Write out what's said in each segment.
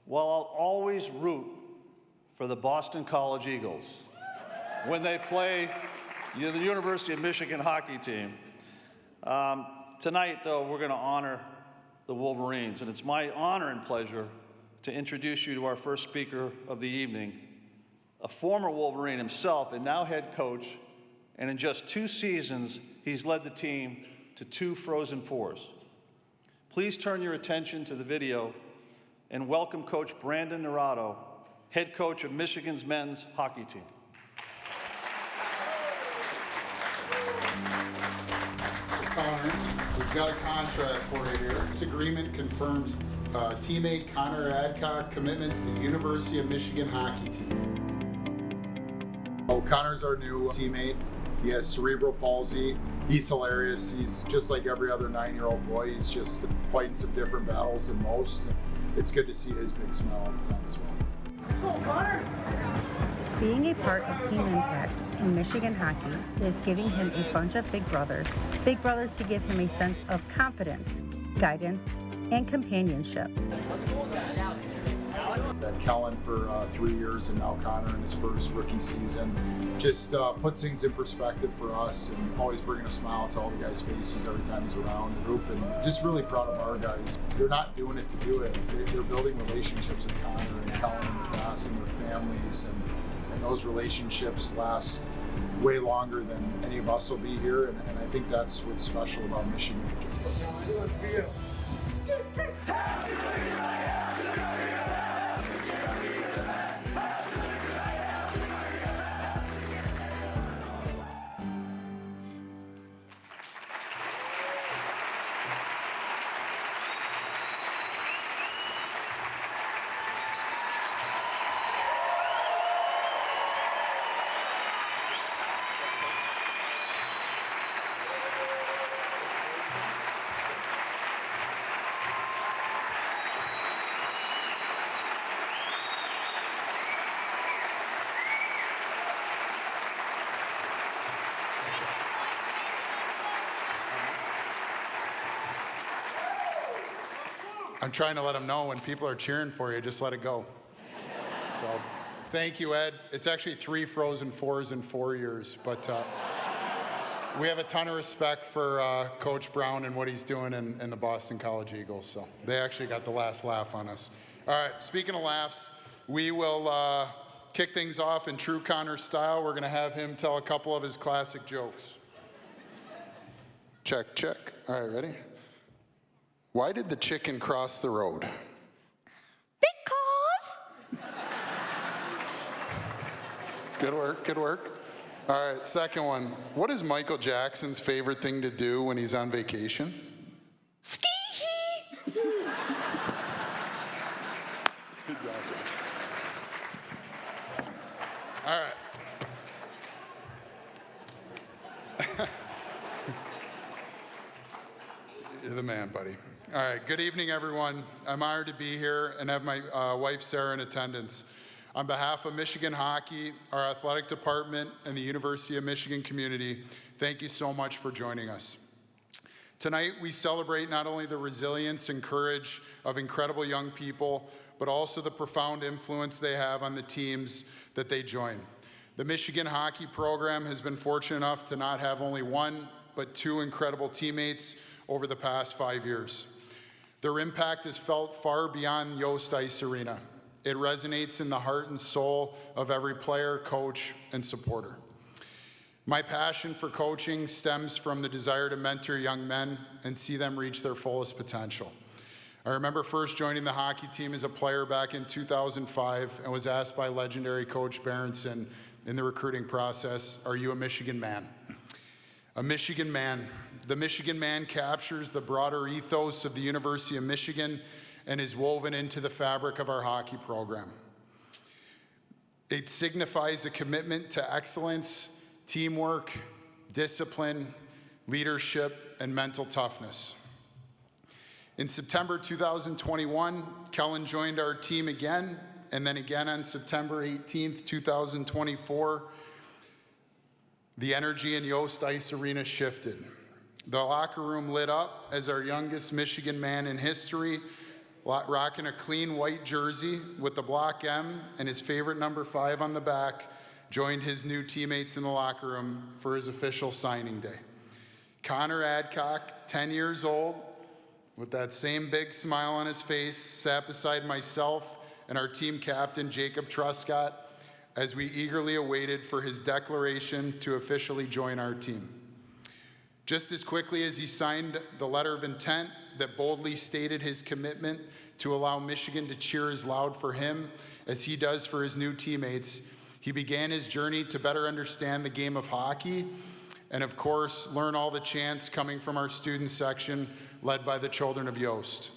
Well, I'll always root for the Boston College Eagles when they play the University of Michigan hockey team. Tonight, though, we're going to honor the Wolverines, and it's my honor and pleasure to introduce you to our first speaker of the evening, a former Wolverine himself and now head coach, and in just 2 seasons, he's led the team to 2 Frozen Fours. Please turn your attention to the video and welcome Coach Brandon Naurato, head coach of Michigan's men's hockey team. Connor, we've got a contract for you here. This agreement confirms teammate Connor Adcock commitment to the University of Michigan hockey team. Oh, Connor's our new teammate. He has cerebral palsy. He's hilarious. He's just like every other 9-year-old boy. He's just fighting some different battles than most. It's good to see his big smile all the time as well. Let's go, Connor! Being a part of Team Impact in Michigan hockey is giving him a bunch of big brothers to give him a sense of confidence, guidance, and companionship. That Kellen for 3 years and now Connor in his first rookie season just puts things in perspective for us and always bringing a smile to all the guys' faces every time he's around the group, and just really proud of our guys. They're not doing it to do it. They're building relationships with Connor and Kellen in the past and their families, and those relationships last way longer than any of us will be here, and I think that's what's special about Michigan. I'm trying to let them know when people are cheering for you, just let it go. So, thank you, Ed. It's actually 3 Frozen Fours in 4 years, but we have a ton of respect for Coach Brown and what he's doing in the Boston College Eagles, so they actually got the last laugh on us. All right, speaking of laughs, we will kick things off in true Connor style. We're gonna have him tell a couple of his classic jokes. Check, check. All right, ready? Why did the chicken cross the road? Because! Good work, good work. All right, second one. What is Michael Jackson's favorite thing to do when he's on vacation? Ski-hee! Good job. All right. You're the man, buddy. All right, good evening, everyone. I'm honored to be here and have my wife, Sarah, in attendance. On behalf of Michigan Hockey, our athletic department, and the University of Michigan community, thank you so much for joining us. Tonight, we celebrate not only the resilience and courage of incredible young people, but also the profound influence they have on the teams that they join. The Michigan hockey program has been fortunate enough to not have only 1, but 2 incredible teammates over the past 5 years. Their impact is felt far beyond Yost Ice Arena. It resonates in the heart and soul of every player, coach, and supporter. My passion for coaching stems from the desire to mentor young men and see them reach their fullest potential. I remember first joining the hockey team as a player back in 2005 and was asked by legendary Coach Berenson in the recruiting process, "Are you a Michigan man?" A Michigan man. The Michigan man captures the broader ethos of the University of Michigan and is woven into the fabric of our hockey program. It signifies a commitment to excellence, teamwork, discipline, leadership, and mental toughness. In September 2021, Kellen joined our team again, and then again on September 18th, 2024. The energy in Yost Ice Arena shifted. The locker room lit up as our youngest Michigan man in history rocking a clean white jersey with the block M and his favorite number 5 on the back, joined his new teammates in the locker room for his official signing day. Connor Adcock, 10 years old, with that same big smile on his face, sat beside myself and our team captain, Jacob Truscott, as we eagerly awaited for his declaration to officially join our team. Just as quickly as he signed the letter of intent that boldly stated his commitment to allow Michigan to cheer as loud for him as he does for his new teammates, he began his journey to better understand the game of hockey and, of course, learn all the chants coming from our student section led by the children of Yost.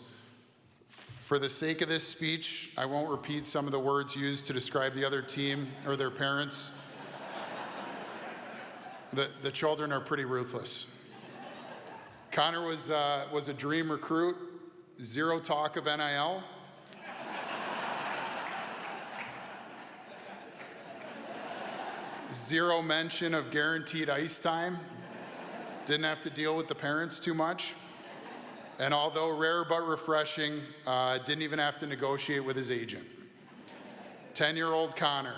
For the sake of this speech, I won't repeat some of the words used to describe the other team or their parents. The children are pretty ruthless. Connor was a dream recruit, zero talk of NIL. Zero mention of guaranteed ice time. Didn't have to deal with the parents too much. And although rare but refreshing, didn't even have to negotiate with his agent. 10-year-old Connor,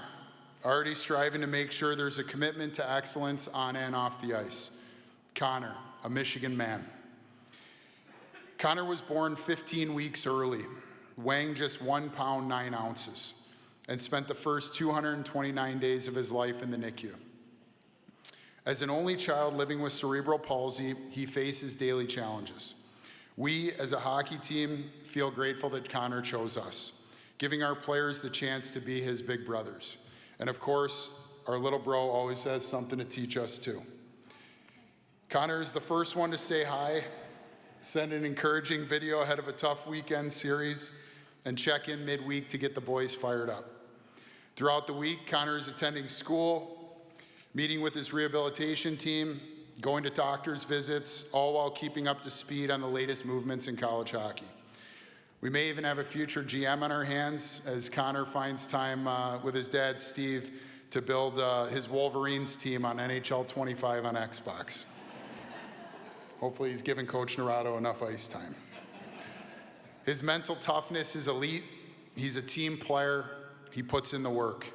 already striving to make sure there's a commitment to excellence on and off the ice. Connor, a Michigan man. Connor was born 15 weeks early, weighing just 1 pound 9 ounces, and spent the first 229 days of his life in the NICU. As an only child living with cerebral palsy, he faces daily challenges. We, as a hockey team, feel grateful that Connor chose us, giving our players the chance to be his big brothers. And of course, our little bro always has something to teach us too. Connor is the first one to say hi, send an encouraging video ahead of a tough weekend series, and check in midweek to get the boys fired up. Throughout the week, Connor is attending school, meeting with his rehabilitation team, going to doctor's visits, all while keeping up to speed on the latest movements in college hockey. We may even have a future GM on our hands as Connor finds time with his dad, Steve, to build his Wolverines team on NHL 25 on Xbox. Hopefully he's giving Coach Naurato enough ice time. His mental toughness is elite. He's a team player. He puts in the work.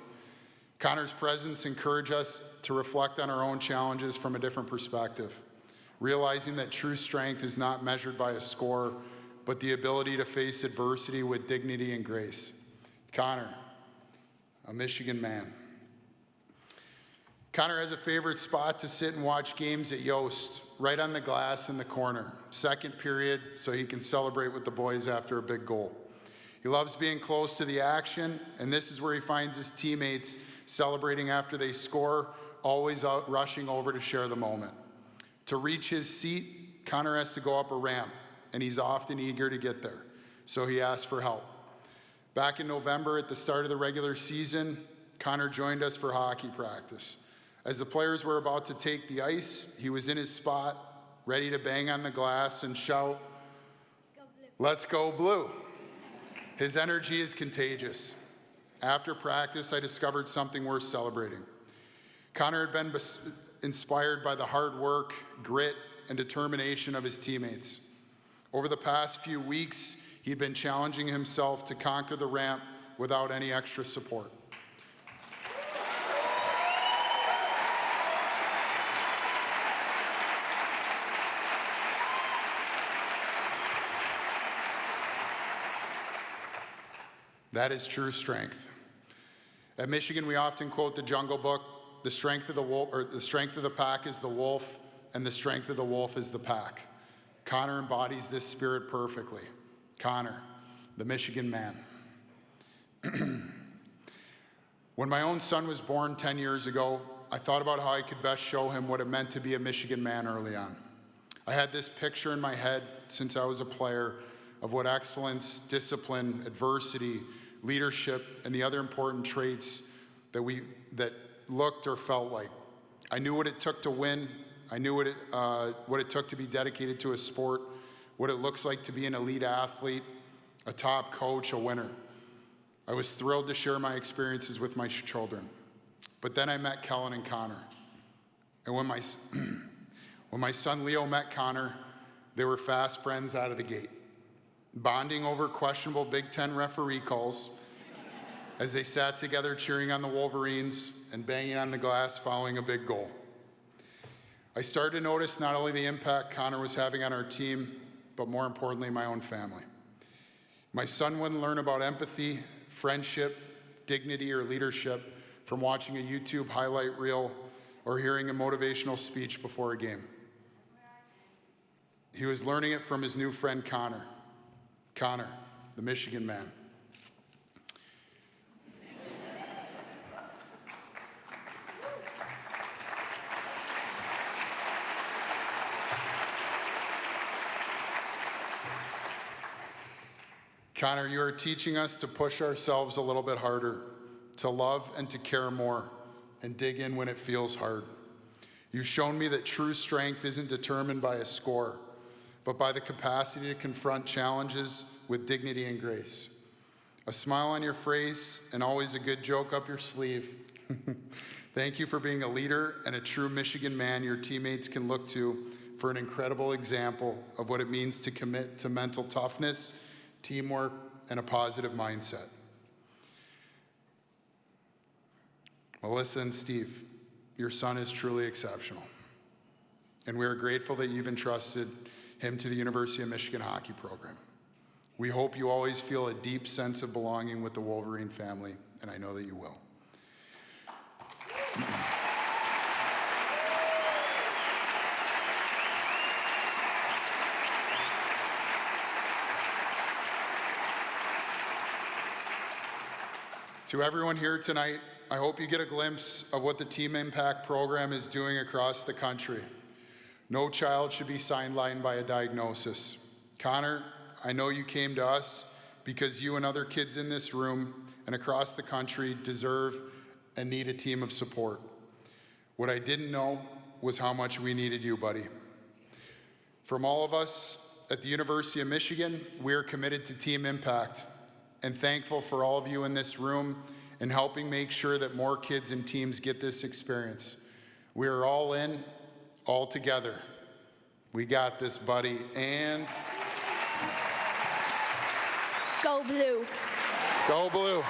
Connor's presence encourages us to reflect on our own challenges from a different perspective, realizing that true strength is not measured by a score, but the ability to face adversity with dignity and grace. Connor, a Michigan man. Connor has a favorite spot to sit and watch games at Yost, right on the glass in the corner, second period, so he can celebrate with the boys after a big goal. He loves being close to the action, and this is where he finds his teammates celebrating after they score, always out rushing over to share the moment. To reach his seat, Connor has to go up a ramp, and he's often eager to get there, so he asks for help. Back in November, at the start of the regular season, Connor joined us for hockey practice. As the players were about to take the ice, he was in his spot, ready to bang on the glass and shout, "Let's go blue." His energy is contagious. After practice, I discovered something worth celebrating. Connor had been inspired by the hard work, grit, and determination of his teammates. Over the past few weeks, he'd been challenging himself to conquer the ramp without any extra support. That is true strength. At Michigan, we often quote the Jungle Book, the strength of the wolf, or the strength of the pack is the wolf, and the strength of the wolf is the pack. Connor embodies this spirit perfectly. Connor, the Michigan man. When my own son was born 10 years ago, I thought about how I could best show him what it meant to be a Michigan man early on. I had this picture in my head since I was a player of what excellence, discipline, adversity, leadership, and the other important traits that looked or felt like. I knew what it took to win. I knew what it took to be dedicated to a sport, what it looks like to be an elite athlete, a top coach, a winner. I was thrilled to share my experiences with my children. But then I met Kellen and Connor. And when my son Leo met Connor, they were fast friends out of the gate. bonding over questionable Big Ten referee calls as they sat together cheering on the Wolverines and banging on the glass following a big goal. I started to notice not only the impact Connor was having on our team, but more importantly, my own family. My son wouldn't learn about empathy, friendship, dignity, or leadership from watching a YouTube highlight reel or hearing a motivational speech before a game. He was learning it from his new friend, Connor. Connor, the Michigan man. Connor, you are teaching us to push ourselves a little bit harder, to love and to care more, and dig in when it feels hard. You've shown me that true strength isn't determined by a score, but by the capacity to confront challenges with dignity and grace. A smile on your face and always a good joke up your sleeve. Thank you for being a leader and a true Michigan man your teammates can look to for an incredible example of what it means to commit to mental toughness, teamwork, and a positive mindset. Melissa and Steve, your son is truly exceptional, and we are grateful that you've entrusted him to the University of Michigan hockey program. We hope you always feel a deep sense of belonging with the Wolverine family, and I know that you will. To everyone here tonight, I hope you get a glimpse of what the Team Impact program is doing across the country. No child should be sidelined by a diagnosis. Connor, I know you came to us because you and other kids in this room and across the country deserve and need a team of support. What I didn't know was how much we needed you, buddy. From all of us at the University of Michigan, we are committed to Team Impact and thankful for all of you in this room and helping make sure that more kids and teams get this experience. We are all in, all together. We got this, buddy, and Go Blue. go Blue.